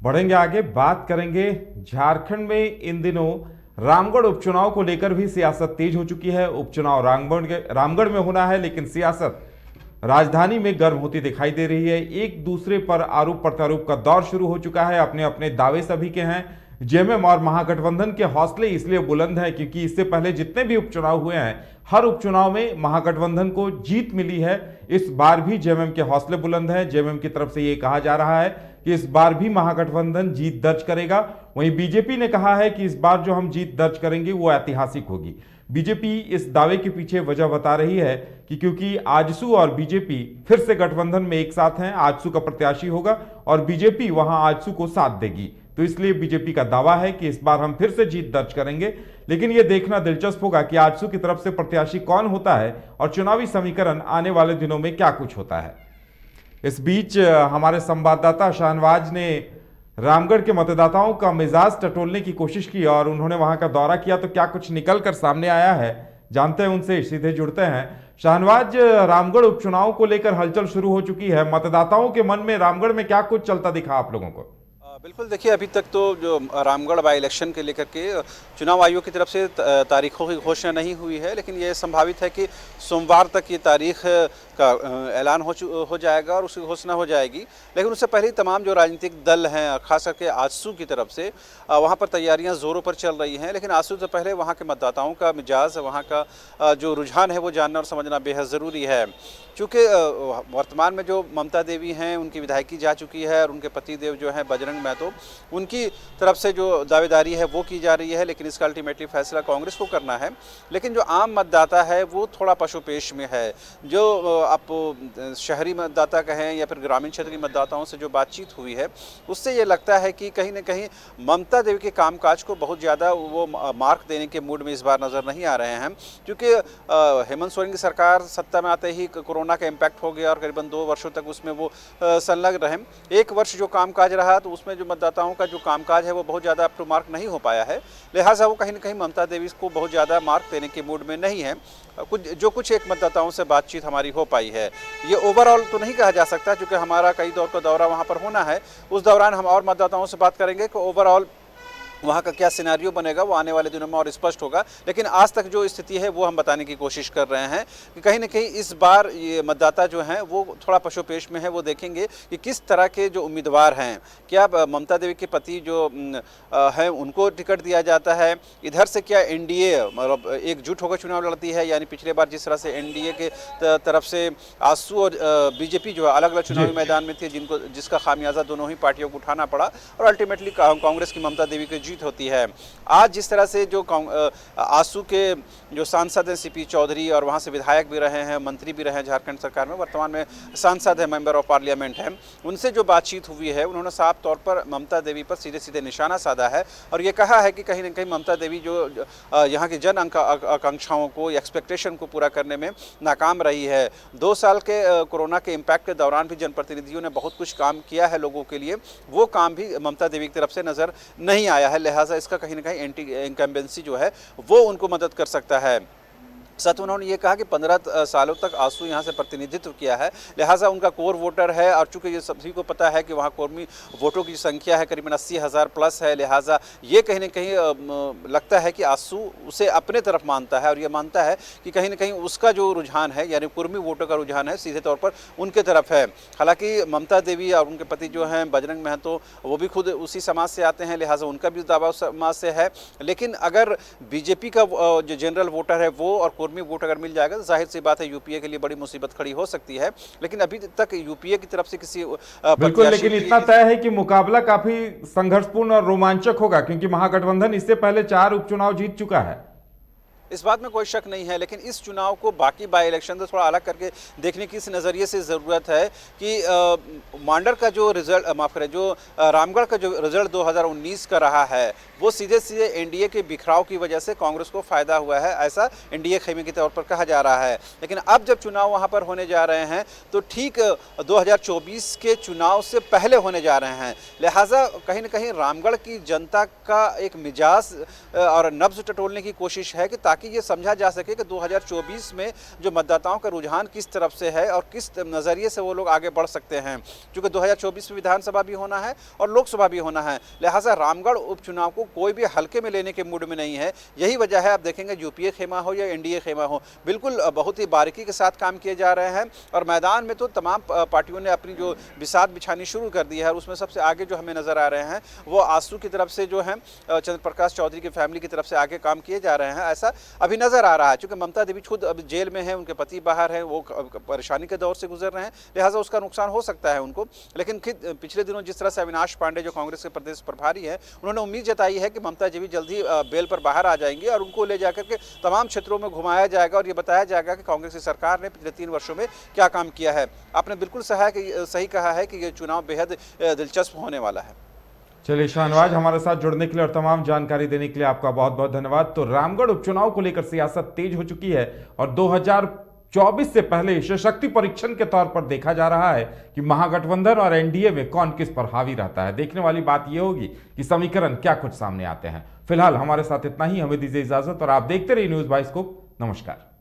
बढ़ेंगे आगे, बात करेंगे झारखंड में इन दिनों रामगढ़ उपचुनाव को लेकर भी सियासत तेज हो चुकी है। उपचुनाव रामगढ़ में होना है, लेकिन सियासत राजधानी में गर्म होती दिखाई दे रही है। एक दूसरे पर आरोप प्रत्यारोप का दौर शुरू हो चुका है। अपने अपने दावे सभी के हैं। जेएमएम और महागठबंधन के हौसले इसलिए बुलंद हैं क्योंकि इससे पहले जितने भी उपचुनाव हुए हैं, हर उपचुनाव में महागठबंधन को जीत मिली है। इस बार भी जेएमएम के हौसले बुलंद हैं। जेएमएम की तरफ से यह कहा जा रहा है कि इस बार भी महागठबंधन जीत दर्ज करेगा। वहीं बीजेपी ने कहा है कि इस बार जो हम जीत दर्ज करेंगे वो ऐतिहासिक होगी। बीजेपी इस दावे के पीछे वजह बता रही है कि क्योंकि आजसू और बीजेपी फिर से गठबंधन में एक साथ हैं, आजसू का प्रत्याशी होगा और बीजेपी वहां आजसू को साथ देगी, तो इसलिए बीजेपी का दावा है कि इस बार हम फिर से जीत दर्ज करेंगे। लेकिन यह देखना दिलचस्प होगा कि आजसू की तरफ से प्रत्याशी कौन होता है और चुनावी समीकरण आने वाले दिनों में क्या कुछ होता है। इस बीच हमारे संवाददाता शाहनवाज ने रामगढ़ के मतदाताओं का मिजाज टटोलने की कोशिश की और उन्होंने वहां का दौरा किया, तो क्या कुछ निकल कर सामने आया है जानते हैं उनसे, सीधे जुड़ते हैं। शाहनवाज, रामगढ़ उपचुनाव को लेकर हलचल शुरू हो चुकी है। मतदाताओं के मन में रामगढ़ में क्या कुछ चलता दिखा आप लोगों को? बिल्कुल, देखिए अभी तक तो जो रामगढ़ बाई इलेक्शन के लेकर के चुनाव आयोग की तरफ से तारीखों की घोषणा नहीं हुई है, लेकिन ये संभावित है कि सोमवार तक ये तारीख का ऐलान हो जाएगा और उसकी घोषणा हो जाएगी। लेकिन उससे पहले तमाम जो राजनीतिक दल हैं, खास करके आजसू की तरफ से वहाँ पर तैयारियाँ ज़ोरों पर चल रही हैं। लेकिन आजसू से पहले वहाँ के मतदाताओं का मिजाज, वहाँ का जो रुझान है वो जानना और समझना बेहद ज़रूरी है। चूँकि वर्तमान में जो ममता देवी हैं उनकी विधायकी जा चुकी है और उनके पति देव जो हैं बजरंग महतो, उनकी तरफ से जो दावेदारी है वो की जा रही है, लेकिन इसका अल्टीमेटली फैसला कांग्रेस को करना है। लेकिन जो आम मतदाता है वो थोड़ा पशुपेश में है। जो आप शहरी मतदाता कहें या फिर ग्रामीण क्षेत्र के मतदाताओं से जो बातचीत हुई है उससे ये लगता है कि कहीं ना कहीं ममता देवी के कामकाज को बहुत ज़्यादा वो मार्क देने के मूड में इस बार नज़र नहीं आ रहे हैं। क्योंकि हेमंत सोरेन की सरकार सत्ता में आते ही कोरोना का इम्पैक्ट हो गया और करीबन 2 वर्षों तक उसमें वो संलग्न रहे। 1 वर्ष जो कामकाज रहा तो उसमें जो मतदाताओं का जो कामकाज है वो बहुत ज़्यादा अप टू मार्क नहीं हो पाया है। लिहाजा वो कहीं ना कहीं ममता देवी को बहुत ज़्यादा मार्क देने के मूड में नहीं है। कुछ एक मतदाताओं से बातचीत हमारी हो पाई है। ये ओवरऑल तो नहीं कहा जा सकता क्योंकि हमारा कई दौर का दौरा वहाँ पर होना है। उस दौरान हम और मतदाताओं से बात करेंगे कि ओवरऑल वहाँ का क्या सिनेरियो बनेगा वो आने वाले दिनों में और स्पष्ट होगा। लेकिन आज तक जो स्थिति है वो हम बताने की कोशिश कर रहे हैं कि कहीं ना कहीं इस बार ये मतदाता जो हैं वो थोड़ा पशुपेश में है। वो देखेंगे कि किस तरह के जो उम्मीदवार हैं, क्या ममता देवी के पति जो हैं उनको टिकट दिया जाता है, इधर से क्या एनडीए मतलब एकजुट होकर चुनाव लड़ती है, यानी पिछले बार जिस तरह से एनडीए के तरफ से आजसू और बीजेपी जो अलग अलग चुनावी मैदान में थे जिसका खामियाजा दोनों ही पार्टियों को उठाना पड़ा और अल्टीमेटली कांग्रेस की ममता देवी की जीत होती है। आज जिस तरह से जो आजसू के जो सांसद हैं सीपी चौधरी और वहाँ से विधायक भी रहे हैं, मंत्री भी रहे हैं झारखंड सरकार में, वर्तमान में सांसद है, मेंबर ऑफ पार्लियामेंट है, उनसे जो बातचीत हुई है उन्होंने साफ तौर पर ममता देवी पर सीधे सीधे निशाना साधा है और ये कहा है कि कहीं ना कहीं ममता देवी जो यहाँ की जन आकांक्षाओं को, एक्सपेक्टेशन को पूरा करने में नाकाम रही है। 2 साल के कोरोना के इम्पैक्ट के दौरान भी जनप्रतिनिधियों ने बहुत कुछ काम किया है लोगों के लिए, वो काम भी ममता देवी की तरफ से नज़र नहीं आया है। लिहाजा इसका कहीं ना कहीं एंटी इनकम्बेंसी जो है वो उनको मदद कर सकता है। साथ उन्होंने ये कहा कि 15 सालों तक आजसू यहाँ से प्रतिनिधित्व किया है, लिहाजा उनका कोर वोटर है और चूंकि ये सभी को पता है कि वहाँ कौमी वोटों की संख्या है करीबन 80,000 प्लस है। लिहाजा ये कहीं ना कहीं लगता है कि आजसू उसे अपने तरफ मानता है और ये मानता है कि कहीं ना कहीं उसका जो रुझान है यानी कुर्मी वोटों का रुझान है सीधे तौर पर उनके तरफ है। हालांकि ममता देवी और उनके पति जो हैं बजरंग महतो वो भी खुद उसी समाज से आते हैं, लिहाजा उनका भी दावा उस समाज से है। लेकिन अगर बीजेपी का जो जनरल वोटर है वो और कौमी वोट अगर मिल जाएगा तो जाहिर सी बात है यूपीए के लिए बड़ी मुसीबत खड़ी हो सकती है। लेकिन अभी तक यूपीए की तरफ से किसी बिल्कुल, लेकिन इतना तय है कि मुकाबला काफी संघर्षपूर्ण और रोमांचक होगा क्योंकि महागठबंधन इससे पहले 4 उपचुनाव जीत चुका है। इस बात में कोई शक नहीं है, लेकिन इस चुनाव को बाकी बाई इलेक्शन से थोड़ा अलग करके देखने की इस नज़रिए से ज़रूरत है कि मांडर का जो रिजल्ट माफ़ करें जो रामगढ़ का जो रिजल्ट 2019 का रहा है वो सीधे सीधे एनडीए के बिखराव की वजह से कांग्रेस को फ़ायदा हुआ है, ऐसा एनडीए खेमे के तौर पर कहा जा रहा है। लेकिन अब जब चुनाव वहाँ पर होने जा रहे हैं तो ठीक 2024 के चुनाव से पहले होने जा रहे हैं। लिहाजा कहीं ना कहीं रामगढ़ की जनता का एक मिजाज और नब्ज़ टटोलने की कोशिश है कि ताकि ये समझा जा सके कि 2024 में जो मतदाताओं का रुझान किस तरफ से है और किस नज़रिए से वो लोग आगे बढ़ सकते हैं। क्योंकि 2024 में विधानसभा भी होना है और लोकसभा भी होना है, लिहाजा रामगढ़ उपचुनाव को कोई भी हल्के में लेने के मूड में नहीं है। यही वजह है, आप देखेंगे यूपीए खेमा हो या एनडीए खेमा हो, बिल्कुल बहुत ही बारीकी के साथ काम किए जा रहे हैं और मैदान में तो तमाम पार्टियों ने अपनी जो बिसात बिछानी शुरू कर दी है। और उसमें सबसे आगे जो हमें नज़र आ रहे हैं वो आसू की तरफ से जो है चंद्र प्रकाश चौधरी की फैमिली की तरफ से आगे काम किए जा रहे हैं, ऐसा अभी नज़र आ रहा है। क्योंकि ममता देवी खुद अब जेल में है, उनके पति बाहर हैं, वो परेशानी के दौर से गुजर रहे हैं, लिहाजा उसका नुकसान हो सकता है उनको। लेकिन पिछले दिनों जिस तरह से अविनाश पांडे जो कांग्रेस के प्रदेश प्रभारी हैं, उन्होंने उम्मीद जताई है कि ममता देवी जल्दी बेल पर बाहर आ जाएंगी और उनको ले जाकर के तमाम क्षेत्रों में घुमाया जाएगा और ये बताया जाएगा कि कांग्रेस की सरकार ने पिछले 3 वर्षों में क्या काम किया है। आपने बिल्कुल सही कहा है कि ये चुनाव बेहद दिलचस्प होने वाला है। चलिए शाहनवाज, हमारे साथ जुड़ने के लिए और तमाम जानकारी देने के लिए आपका बहुत बहुत धन्यवाद। तो रामगढ़ उपचुनाव को लेकर सियासत तेज हो चुकी है और 2024 से पहले सशक्ति परीक्षण के तौर पर देखा जा रहा है कि महागठबंधन और एनडीए में कौन किस पर हावी रहता है। देखने वाली बात यह होगी कि समीकरण क्या कुछ सामने आते हैं। फिलहाल हमारे साथ इतना ही, हमें दीजिए इजाजत और आप देखते रहिए न्यूज़ बाइस्कोप। नमस्कार।